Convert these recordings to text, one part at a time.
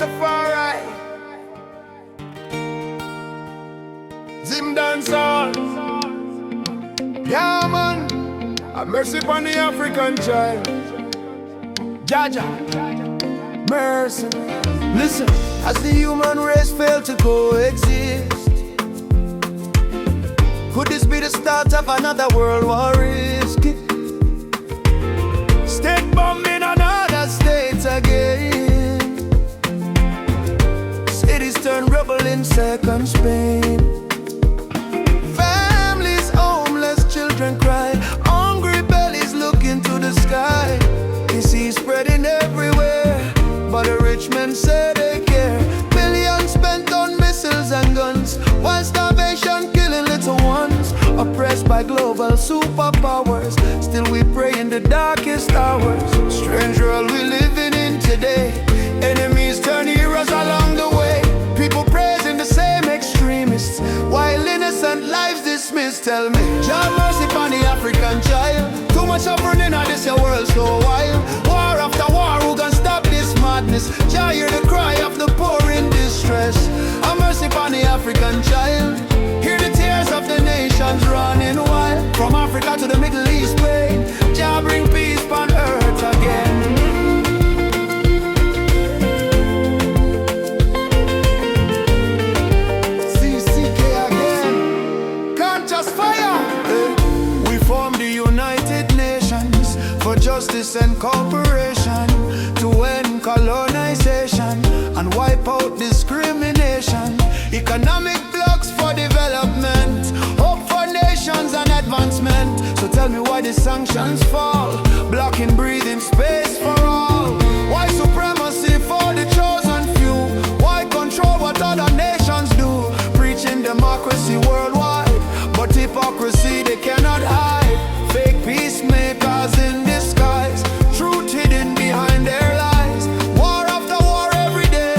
Rastafari. Zim Dancehall. Yeah, man. Have mercy upon the African child. Jaja. Mercy. Listen. As the human race failed to coexist, could this be the start of another world war risk? State bombing on other states again. Cities turn rebel in second Spain. Families homeless, children cry. Hungry bellies look into the sky. Disease spreading everywhere, but the rich men say they care. Billions spent on missiles and guns, while starvation killing little ones. Oppressed by global superpowers, still we pray in the darkest hours. Strange world we living in today. Enemies turn heroes along the way. People praising the same extremists, while innocent lives dismissed. Tell me, Jah mercy upon the African child. Too much suffering in this world so wild. War after war, who can stop this madness? Jah hear the cry of the poor in distress. Have mercy upon the African child. Hear the tears of the nations running wild. From Africa to the Middle East plain, Jah bring peace upon earth again. CCK again. Can't just fire. We form the United Nations for justice and cooperation, to end colonization and wipe out discrimination. Economic blocks for development, hope for nations and advancement. So tell me why the sanctions fall, blocking breathing space for all. Why supremacy for the chosen few? Why control what other nations do? Preaching democracy worldwide, but hypocrisy they cannot hide. Fake peacemakers in disguise, truth hidden behind their lies. War after war every day,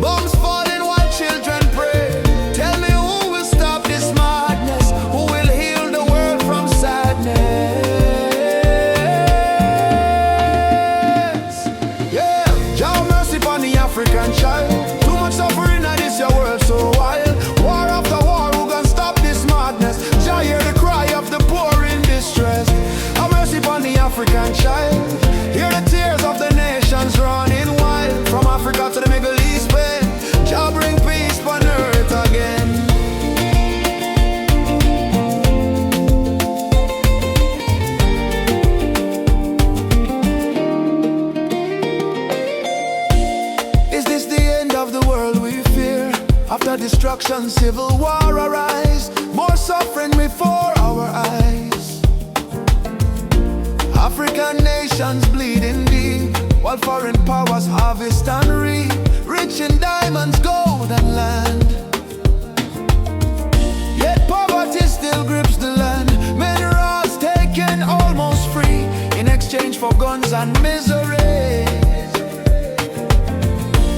bombs falling while children pray. Tell me who will stop this madness? Who will heal the world from sadness? Yeah, Jah mercy upon the African child. Too much suffering in this your world so wild. War after war, who can stop this madness? Jah hear the cry of the poor in distress. Have mercy upon the African child. Hear the tears of the nations running wild. From Africa to the Middle East, Spain, Jah bring peace on earth again. Is this the end of the world we fear? After destruction, civil war arise. More suffering before our eyes. African nations bleeding deep, while foreign powers harvest and reap, rich in diamonds, gold and land. Yet poverty still grips the land. Minerals taken almost free, in exchange for guns and misery.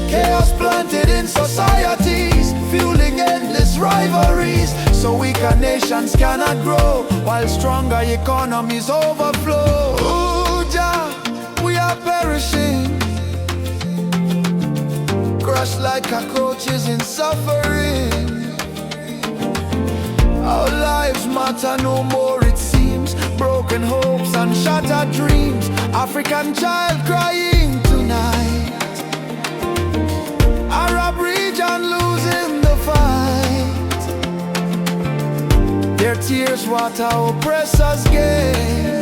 Chaos planted in societies, fueling endless rivalries. So weaker nations cannot grow, while stronger economies overflow. Ooh, Jah, we are perishing, crushed like cockroaches in suffering. Our lives matter no more, it seems. Broken hopes and shattered dreams. African child crying tonight. Arab region losing the fight. Their tears water oppressors gain.